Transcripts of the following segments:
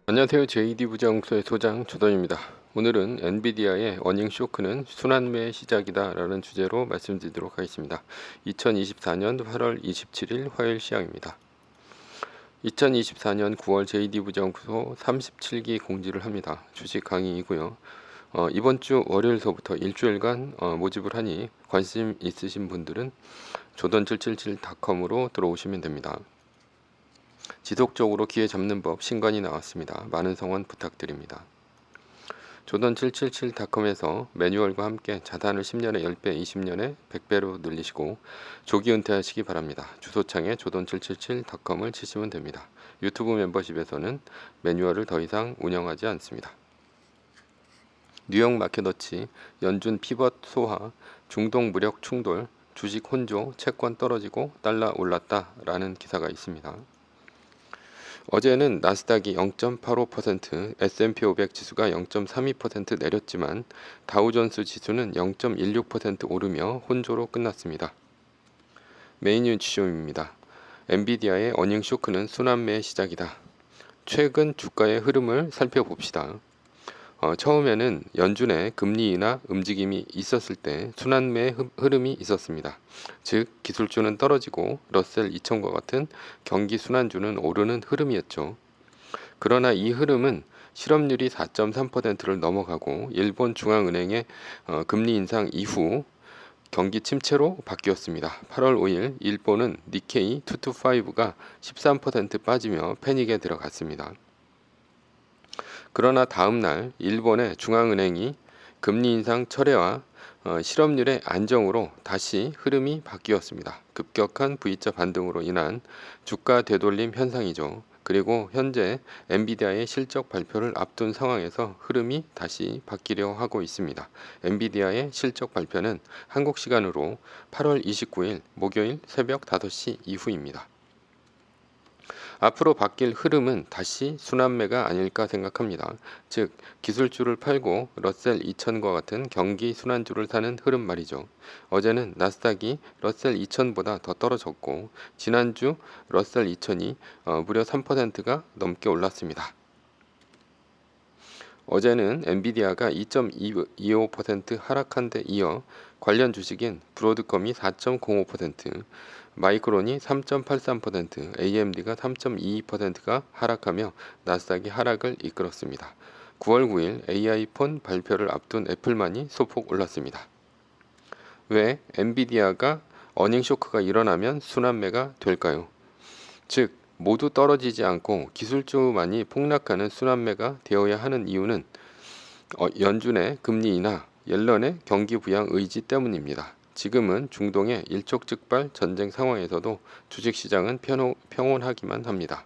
안녕하세요. JD부장소의 소장 조던입니다. 오늘은 엔비디아의 어닝 쇼크는 순환매의 시작이다 라는 주제로 말씀드리도록 하겠습니다. 2024년 8월 27일 화요일 시황입니다. 2024년 9월 JD부장소 37기 공지를 합니다. 주식 강의이고요. 이번 주 월요일서부터 일주일간 모집을 하니 관심 있으신 분들은 조던777.com으로 들어오시면 됩니다. 지속적으로 기회 잡는 법 신간이 나왔습니다. 많은 성원 부탁드립니다. 조던777.com에서 매뉴얼과 함께 자산을 10년에 10배, 20년에 100배로 늘리시고 조기 은퇴하시기 바랍니다. 주소창에 조던777.com을 치시면 됩니다. 유튜브 멤버십에서는 매뉴얼을 더 이상 운영하지 않습니다. 뉴욕 마켓워치, 연준 피벗 소화, 중동 무력 충돌, 주식 혼조, 채권 떨어지고 달러 올랐다 라는 기사가 있습니다. 어제는 나스닥이 0.85%, S&P 500 지수가 0.32% 내렸지만 다우존스 지수는 0.16% 오르며 혼조로 끝났습니다. 메인 뉴스쇼입니다. 엔비디아의 어닝 쇼크는 순환매의 시작이다. 최근 주가의 흐름을 살펴봅시다. 처음에는 연준의 금리 인하 움직임이 있었을 때 순환매의 흐름이 있었습니다. 즉 기술주는 떨어지고 러셀 2000과 같은 경기 순환주는 오르는 흐름이었죠. 그러나 이 흐름은 실업률이 4.3%를 넘어가고 일본 중앙은행의 금리 인상 이후 경기 침체로 바뀌었습니다. 8월 5일 일본은 니케이 225가 13% 빠지며 패닉에 들어갔습니다. 그러나 다음날 일본의 중앙은행이 금리 인상 철회와 실업률의 안정으로 다시 흐름이 바뀌었습니다. 급격한 V자 반등으로 인한 주가 되돌림 현상이죠. 그리고 현재 엔비디아의 실적 발표를 앞둔 상황에서 흐름이 다시 바뀌려 하고 있습니다. 엔비디아의 실적 발표는 한국 시간으로 8월 29일 목요일 새벽 5시 이후입니다. 앞으로 바뀔 흐름은 다시 순환매가 아닐까 생각합니다. 즉 기술주를 팔고 러셀 2000과 같은 경기 순환주를 사는 흐름 말이죠. 어제는 나스닥이 러셀 2000보다 더 떨어졌고 지난주 러셀 2000이 무려 3%가 넘게 올랐습니다. 어제는 엔비디아가 2.25% 하락한 데 이어 관련 주식인 브로드컴이 4.05%, 마이크론이 3.83%, AMD가 3.22%가 하락하며 나스닥이 하락을 이끌었습니다. 9월 9일 AI폰 발표를 앞둔 애플만이 소폭 올랐습니다. 왜 엔비디아가 어닝 쇼크가 일어나면 순환매가 될까요? 즉 모두 떨어지지 않고 기술주만이 폭락하는 순환매가 되어야 하는 이유는 연준의 금리 인하, 옐런의 경기 부양 의지 때문입니다. 지금은 중동의 일촉즉발 전쟁 상황에서도 주식시장은 평온하기만 합니다.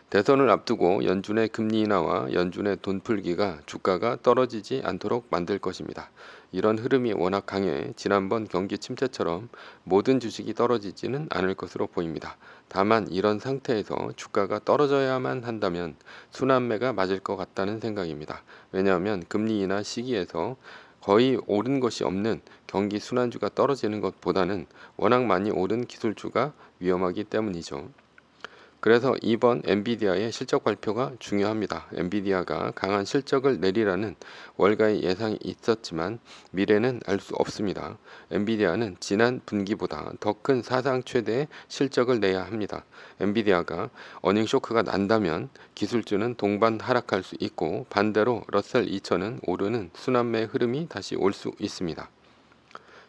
대선을 앞두고 연준의 금리 인하와 연준의 돈 풀기가 주가가 떨어지지 않도록 만들 것입니다. 이런 흐름이 워낙 강해 지난번 경기 침체처럼 모든 주식이 떨어지지는 않을 것으로 보입니다. 다만 이런 상태에서 주가가 떨어져야만 한다면 순환매가 맞을 것 같다는 생각입니다. 왜냐하면 금리 인하 시기에서 거의 오른 것이 없는 경기 순환주가 떨어지는 것보다는 워낙 많이 오른 기술주가 위험하기 때문이죠. 그래서 이번 엔비디아의 실적 발표가 중요합니다. 엔비디아가 강한 실적을 내리라는 월가의 예상이 있었지만 미래는 알 수 없습니다. 엔비디아는 지난 분기보다 더 큰 사상 최대의 실적을 내야 합니다. 엔비디아가 어닝 쇼크가 난다면 기술주는 동반 하락할 수 있고 반대로 러셀 2000은 오르는 순환매 흐름이 다시 올 수 있습니다.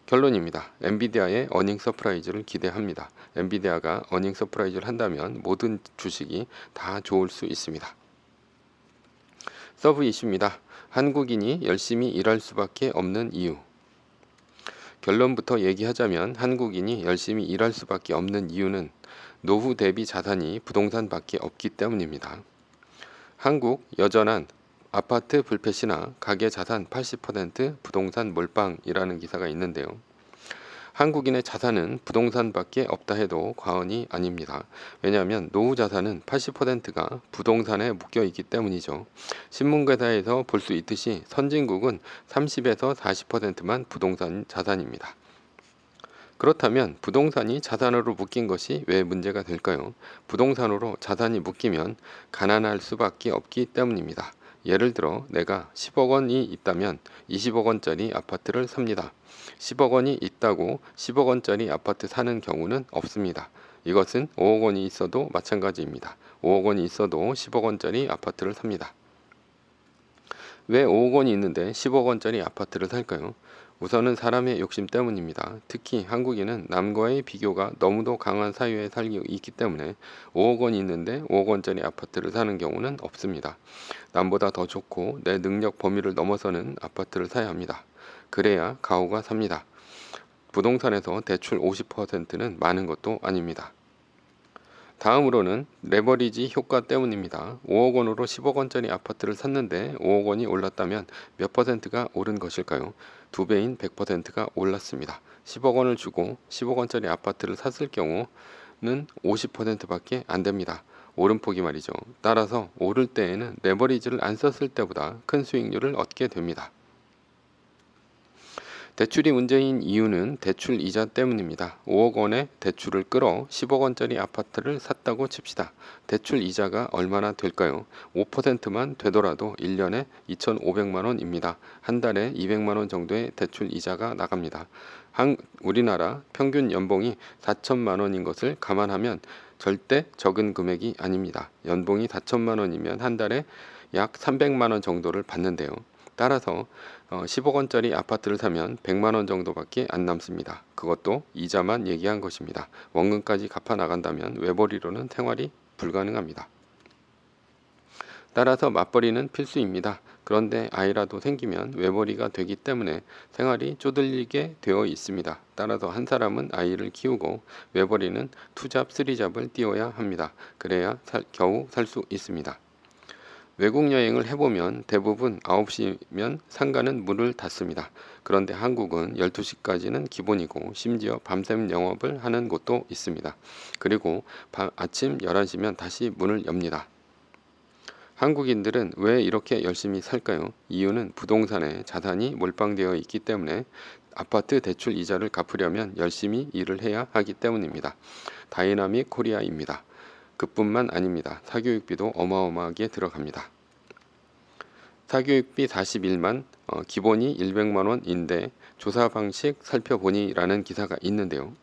결론입니다. 엔비디아의 어닝 서프라이즈를 기대합니다. 엔비디아가 어닝 서프라이즈를 한다면 모든 주식이 다 좋을 수 있습니다. 서브 이슈입니다. 한국인이 열심히 일할 수밖에 없는 이유. 결론부터 얘기하자면 한국인이 열심히 일할 수밖에 없는 이유는 노후 대비 자산이 부동산밖에 없기 때문입니다. 한국 여전한 아파트 불패시나 가계 자산 80% 부동산 몰빵이라는 기사가 있는데요. 한국인의 자산은 부동산밖에 없다 해도 과언이 아닙니다. 왜냐하면 노후 자산은 80%가 부동산에 묶여 있기 때문이죠. 신문기사에서 볼 수 있듯이 선진국은 30에서 40%만 부동산 자산입니다. 그렇다면 부동산이 자산으로 묶인 것이 왜 문제가 될까요? 부동산으로 자산이 묶이면 가난할 수밖에 없기 때문입니다. 예를 들어 내가 10억 원이 있다면 20억 원짜리 아파트를 삽니다. 10억 원이 있다고 10억 원짜리 아파트 사는 경우는 없습니다. 이것은 5억 원이 있어도 마찬가지입니다. 5억 원이 있어도 10억 원짜리 아파트를 삽니다. 왜 5억 원이 있는데 10억 원짜리 아파트를 살까요? 우선은 사람의 욕심 때문입니다. 특히 한국인은 남과의 비교가 너무도 강한 사회에 살고 있기 때문에 5억 원이 있는데 5억 원짜리 아파트를 사는 경우는 없습니다. 남보다 더 좋고 내 능력 범위를 넘어서는 아파트를 사야 합니다. 그래야 가오가 삽니다. 부동산에서 대출 50%는 많은 것도 아닙니다. 다음으로는 레버리지 효과 때문입니다. 5억 원으로 10억 원짜리 아파트를 샀는데 5억 원이 올랐다면 몇 퍼센트가 오른 것일까요? 2배인 100%가 올랐습니다. 10억 원을 주고 10억 원짜리 아파트를 샀을 경우는 50%밖에 안 됩니다. 오름폭이 말이죠. 따라서 오를 때에는 레버리지를 안 썼을 때보다 큰 수익률을 얻게 됩니다. 대출이 문제인 이유는 대출 이자 때문입니다. 5억 원의 대출을 끌어 10억 원짜리 아파트를 샀다고 칩시다. 대출 이자가 얼마나 될까요? 5%만 되더라도 1년에 2,500만 원입니다. 한 달에 200만 원 정도의 대출 이자가 나갑니다. 우리나라 평균 연봉이 4천만 원인 것을 감안하면 절대 적은 금액이 아닙니다. 연봉이 4천만 원이면 한 달에 약 300만 원 정도를 받는데요. 따라서 10억 원짜리 아파트를 사면 100만 원 정도밖에 안 남습니다. 그것도 이자만 얘기한 것입니다. 원금까지 갚아 나간다면 외벌이로는 생활이 불가능합니다. 따라서 맞벌이는 필수입니다. 그런데 아이라도 생기면 외벌이가 되기 때문에 생활이 쪼들리게 되어 있습니다. 따라서 한 사람은 아이를 키우고 외벌이는 투잡, 쓰리잡을 띄워야 합니다. 그래야 겨우 살 수 있습니다. 외국 여행을 해보면 대부분 9시면 상가는 문을 닫습니다. 그런데 한국은 12시까지는 기본이고 심지어 밤샘 영업을 하는 곳도 있습니다. 그리고 아침 11시면 다시 문을 엽니다. 한국인들은 왜 이렇게 열심히 살까요? 이유는 부동산에 자산이 몰빵되어 있기 때문에 아파트 대출 이자를 갚으려면 열심히 일을 해야 하기 때문입니다. 다이나믹 코리아입니다. 그뿐만 아닙니다. 사교육비도 어마어마하게 들어갑니다. 사교육비 41만, 기본이 100만 원인데 조사 방식 살펴보니 라는 기사가 있는데요.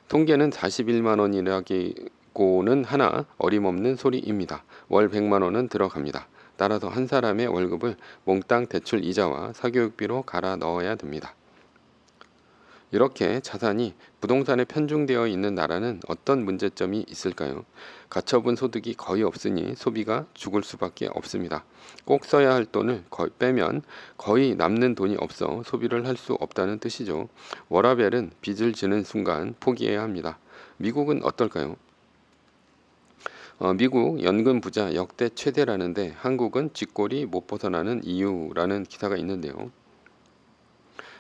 통계는 41만 원이라고는 하나 어림없는 소리입니다. 월 100만 원은 들어갑니다. 따라서 한 사람의 월급을 몽땅 대출 이자와 사교육비로 갈아 넣어야 됩니다. 이렇게 자산이 부동산에 편중되어 있는 나라는 어떤 문제점이 있을까요? 가처분 소득이 거의 없으니 소비가 죽을 수밖에 없습니다. 꼭 써야 할 돈을 빼면 거의 남는 돈이 없어 소비를 할 수 없다는 뜻이죠. 워라벨은 빚을 지는 순간 포기해야 합니다. 미국은 어떨까요? 미국 연금 부자 역대 최대라는데 한국은 쥐꼬리 못 벗어나는 이유라는 기사가 있는데요.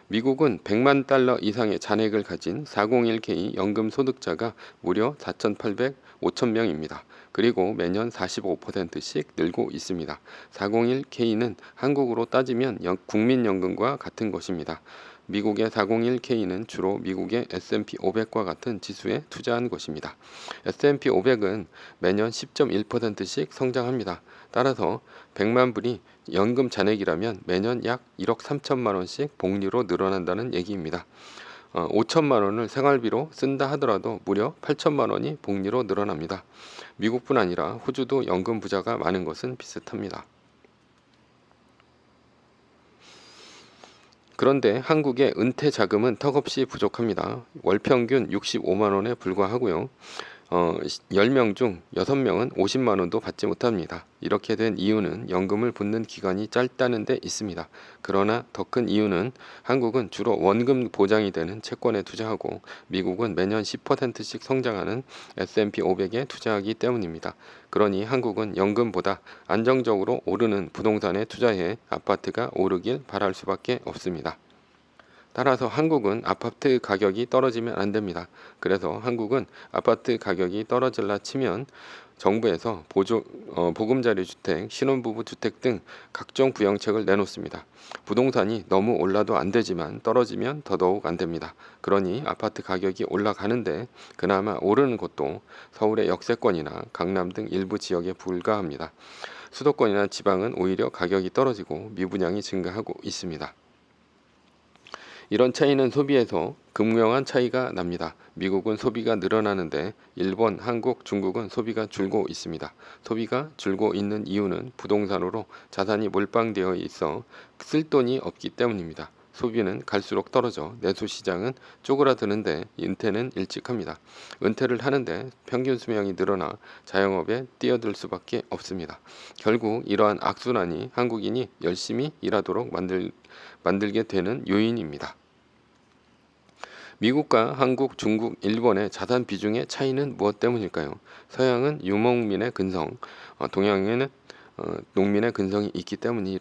미국은 100만 달러 이상의 잔액을 가진 401k 연금 소득자가 무려 4,800~5,000명입니다. 그리고 매년 45%씩 늘고 있습니다. 401k는 한국으로 따지면 국민연금과 같은 것입니다. 미국의 401k는 주로 미국의 S&P 500과 같은 지수에 투자한 것입니다. S&P 500은 매년 10.1%씩 성장합니다. 따라서 100만 불이 연금 잔액이라면 매년 약 1억 3천만 원씩 복리로 늘어난다는 얘기입니다. 5천만 원을 생활비로 쓴다 하더라도 무려 8천만 원이 복리로 늘어납니다. 미국뿐 아니라 호주도 연금 부자가 많은 것은 비슷합니다. 그런데 한국의 은퇴 자금은 턱없이 부족합니다. 월 평균 65만 원에 불과하고요. 10명 중 6명은 50만 원도 받지 못합니다. 이렇게 된 이유는 연금을 붓는 기간이 짧다는 데 있습니다. 그러나 더 큰 이유는 한국은 주로 원금 보장이 되는 채권에 투자하고 미국은 매년 10%씩 성장하는 S&P 500에 투자하기 때문입니다. 그러니 한국은 연금보다 안정적으로 오르는 부동산에 투자해 아파트가 오르길 바랄 수밖에 없습니다. 따라서 한국은 아파트 가격이 떨어지면 안 됩니다. 그래서 한국은 아파트 가격이 떨어질라 치면 정부에서 보금자리 주택, 신혼부부 주택 등 각종 부양책을 내놓습니다. 부동산이 너무 올라도 안 되지만 떨어지면 더더욱 안 됩니다. 그러니 아파트 가격이 올라가는데 그나마 오르는 곳도 서울의 역세권이나 강남 등 일부 지역에 불과합니다. 수도권이나 지방은 오히려 가격이 떨어지고 미분양이 증가하고 있습니다. 이런 차이는 소비에서 극명한 차이가 납니다. 미국은 소비가 늘어나는데 일본, 한국, 중국은 소비가 줄고 있습니다. 소비가 줄고 있는 이유는 부동산으로 자산이 몰빵되어 있어 쓸 돈이 없기 때문입니다. 소비는 갈수록 떨어져 내수 시장은 쪼그라드는데 은퇴는 일찍 합니다. 은퇴를 하는데 평균 수명이 늘어나 자영업에 뛰어들 수밖에 없습니다. 결국 이러한 악순환이 한국인이 열심히 일하도록 만들게 되는 요인입니다. 미국과 한국, 중국, 일본의 자산 비중의 차이는 무엇 때문일까요? 서양은 유목민의 근성, 동양에는 농민의 근성이 있기 때문이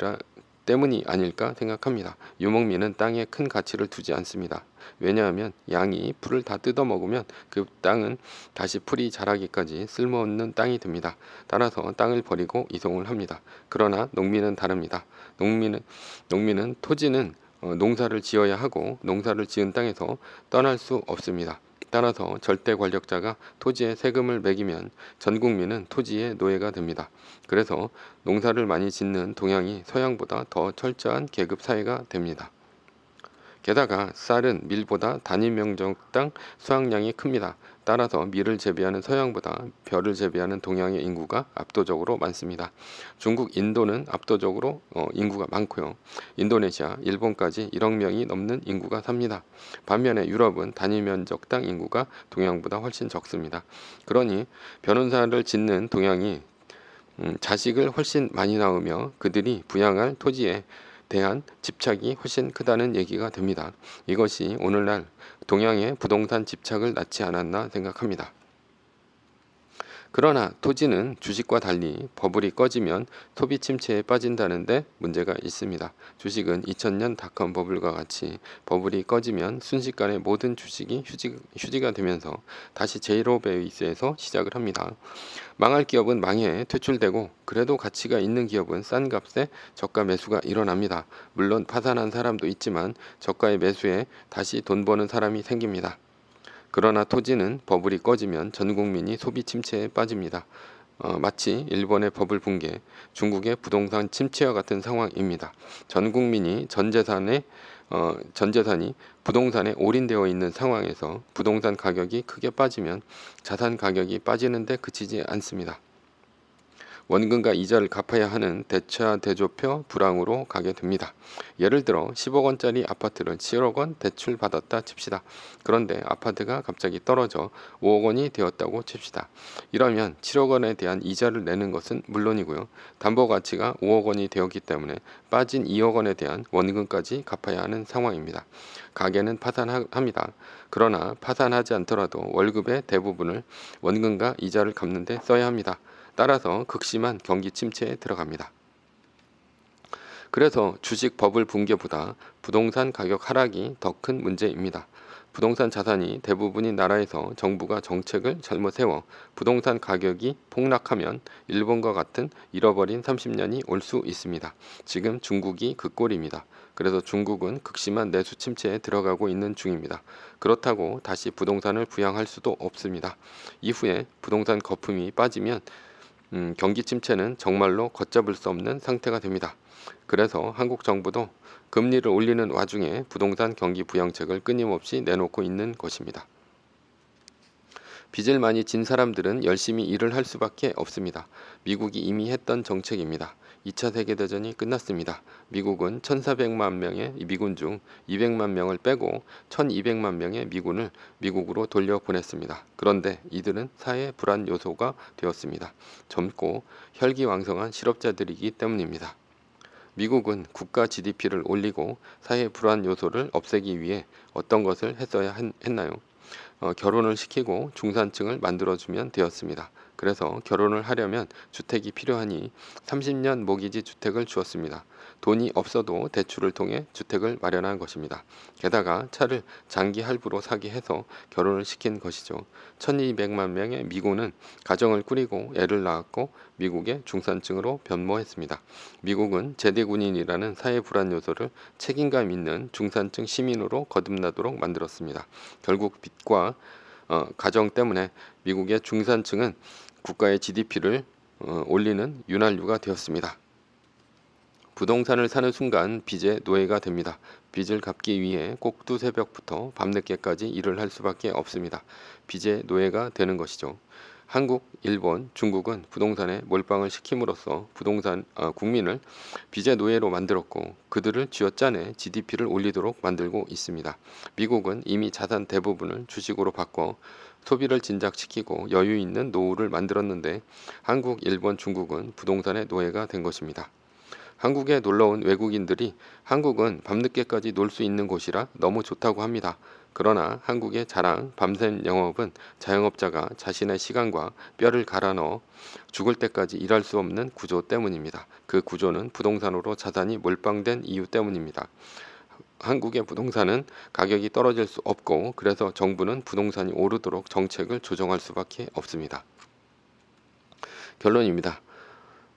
아닐까 생각합니다. 유목민은 땅에 큰 가치를 두지 않습니다. 왜냐하면 양이 풀을 다 뜯어먹으면 그 땅은 다시 풀이 자라기까지 쓸모없는 땅이 됩니다. 따라서 땅을 버리고 이송을 합니다. 그러나 농민은 다릅니다. 농민은 토지는 농사를 지어야 하고 농사를 지은 땅에서 떠날 수 없습니다. 따라서 절대 권력자가 토지에 세금을 매기면 전 국민은 토지의 노예가 됩니다. 그래서 농사를 많이 짓는 동양이 서양보다 더 철저한 계급 사회가 됩니다. 게다가 쌀은 밀보다 단위 면적당 수확량이 큽니다. 따라서 밀을 재배하는 서양보다 벼를 재배하는 동양의 인구가 압도적으로 많습니다. 중국, 인도는 압도적으로 인구가 많고요. 인도네시아, 일본까지 1억 명이 넘는 인구가 삽니다. 반면에 유럽은 단위 면적당 인구가 동양보다 훨씬 적습니다. 그러니 벼농사를 짓는 동양이 자식을 훨씬 많이 낳으며 그들이 부양할 토지에 대한 집착이 훨씬 크다는 얘기가 됩니다. 이것이 오늘날 동양의 부동산 집착을 낳지 않았나 생각합니다. 그러나 토지는 주식과 달리 버블이 꺼지면 소비 침체에 빠진다는데 문제가 있습니다. 주식은 2000년 닷컴 버블과 같이 버블이 꺼지면 순식간에 모든 주식이 휴지가 되면서 다시 제로 베이스에서 시작을 합니다. 망할 기업은 망해 퇴출되고 그래도 가치가 있는 기업은 싼 값에 저가 매수가 일어납니다. 물론 파산한 사람도 있지만 저가의 매수에 다시 돈 버는 사람이 생깁니다. 그러나 토지는 버블이 꺼지면 전 국민이 소비 침체에 빠집니다. 마치 일본의 버블 붕괴, 중국의 부동산 침체와 같은 상황입니다. 전 국민이 전 재산이 부동산에 올인되어 있는 상황에서 부동산 가격이 크게 빠지면 자산 가격이 빠지는데 그치지 않습니다. 원금과 이자를 갚아야 하는 대차대조표 불황으로 가게 됩니다. 예를 들어 10억 원짜리 아파트를 7억 원 대출 받았다 칩시다. 그런데 아파트가 갑자기 떨어져 5억 원이 되었다고 칩시다. 이러면 7억 원에 대한 이자를 내는 것은 물론이고요. 담보 가치가 5억 원이 되었기 때문에 빠진 2억 원에 대한 원금까지 갚아야 하는 상황입니다. 가게는 파산합니다. 그러나 파산하지 않더라도 월급의 대부분을 원금과 이자를 갚는 데 써야 합니다. 따라서 극심한 경기 침체에 들어갑니다. 그래서 주식 버블 붕괴보다 부동산 가격 하락이 더 큰 문제입니다. 부동산 자산이 대부분인 나라에서 정부가 정책을 잘못 세워 부동산 가격이 폭락하면 일본과 같은 잃어버린 30년이 올 수 있습니다. 지금 중국이 그 꼴입니다. 그래서 중국은 극심한 내수 침체에 들어가고 있는 중입니다. 그렇다고 다시 부동산을 부양할 수도 없습니다. 이후에 부동산 거품이 빠지면 경기 침체는 정말로 걷잡을 수 없는 상태가 됩니다. 그래서 한국 정부도 금리를 올리는 와중에 부동산 경기 부양책을 끊임없이 내놓고 있는 것입니다. 빚을 많이 진 사람들은 열심히 일을 할 수밖에 없습니다. 미국이 이미 했던 정책입니다. 2차 세계대전이 끝났습니다. 미국은 1,400만 명의 미군 중 200만 명을 빼고 1,200만 명의 미군을 미국으로 돌려보냈습니다. 그런데 이들은 사회 불안 요소가 되었습니다. 젊고 혈기왕성한 실업자들이기 때문입니다. 미국은 국가 GDP를 올리고 사회 불안 요소를 없애기 위해 어떤 것을 했어야 했나요? 결혼을 시키고 중산층을 만들어주면 되었습니다. 그래서 결혼을 하려면 주택이 필요하니 30년 모기지 주택을 주었습니다. 돈이 없어도 대출을 통해 주택을 마련한 것입니다. 게다가 차를 장기 할부로 사게 해서 결혼을 시킨 것이죠. 1200만 명의 미군은 가정을 꾸리고 애를 낳았고 미국의 중산층으로 변모했습니다. 미국은 제대군인이라는 사회 불안 요소를 책임감 있는 중산층 시민으로 거듭나도록 만들었습니다. 결국 빚과 가정 때문에 미국의 중산층은 국가의 GDP를 올리는 윤활유가 되었습니다. 부동산을 사는 순간 빚의 노예가 됩니다. 빚을 갚기 위해 꼭두 새벽부터 밤늦게까지 일을 할 수밖에 없습니다. 빚의 노예가 되는 것이죠. 한국, 일본, 중국은 부동산에 몰빵을 시킴으로써 국민을 빚의 노예로 만들었고 그들을 쥐어짜내 GDP를 올리도록 만들고 있습니다. 미국은 이미 자산 대부분을 주식으로 바꿔 소비를 진작시키고 여유 있는 노후를 만들었는데 한국, 일본, 중국은 부동산의 노예가 된 것입니다. 한국에 놀러온 외국인들이 한국은 밤늦게까지 놀 수 있는 곳이라 너무 좋다고 합니다. 그러나 한국의 자랑 밤샘 영업은 자영업자가 자신의 시간과 뼈를 갈아 넣어 죽을 때까지 일할 수 없는 구조 때문입니다. 그 구조는 부동산으로 자산이 몰빵된 이유 때문입니다. 한국의 부동산은 가격이 떨어질 수 없고 그래서 정부는 부동산이 오르도록 정책을 조정할 수밖에 없습니다. 결론입니다.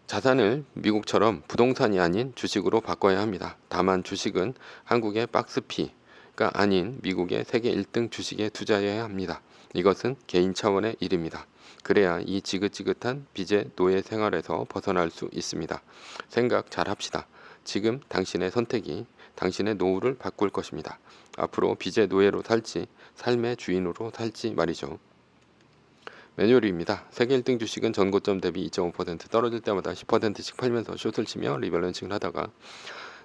자산을 미국처럼 부동산이 아닌 주식으로 바꿔야 합니다. 다만 주식은 한국의 박스피가 아닌 미국의 세계 1등 주식에 투자해야 합니다. 이것은 개인 차원의 일입니다. 그래야 이 지긋지긋한 빚의 노예 생활에서 벗어날 수 있습니다. 생각 잘 합시다. 지금 당신의 선택이 당신의 노후를 바꿀 것입니다. 앞으로 빚의 노예로 살지 삶의 주인으로 살지 말이죠. 매뉴얼입니다. 세계 1등 주식은 전고점 대비 2.5% 떨어질 때마다 10%씩 팔면서 숏을 치며 리밸런싱을 하다가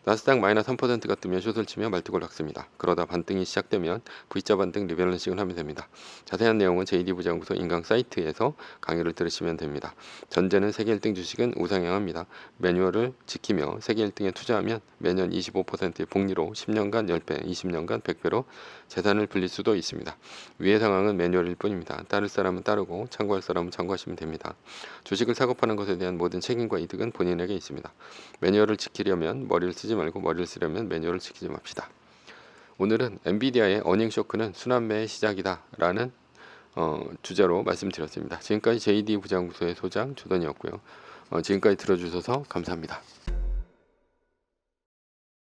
나스닥 마이너스 3%가 뜨면 숏을 치며 말뚝을 박습니다. 그러다 반등이 시작되면 V자 반등 리밸런싱을 하면 됩니다. 자세한 내용은 JD부장구소 인강 사이트에서 강의를 들으시면 됩니다. 전제는 세계 1등 주식은 우상향합니다. 매뉴얼을 지키며 세계 1등에 투자하면 매년 25%의 복리로 10년간 10배, 20년간 100배로 재산을 불릴 수도 있습니다. 위의 상황은 매뉴얼일 뿐입니다. 따를 사람은 따르고 참고할 사람은 참고하시면 됩니다. 주식을 사고 파는 것에 대한 모든 책임과 이득은 본인에게 있습니다. 매뉴얼을 지키려면 머리를 쓰지 말고 머리를 쓰려면 매뉴얼을 지키지 맙시다. 오늘은 엔비디아의 어닝 쇼크는 순환매의 시작이다 라는 주제로 말씀드렸습니다. 지금까지 JD 부장구소의 소장 조던이었고요. 지금까지 들어주셔서 감사합니다.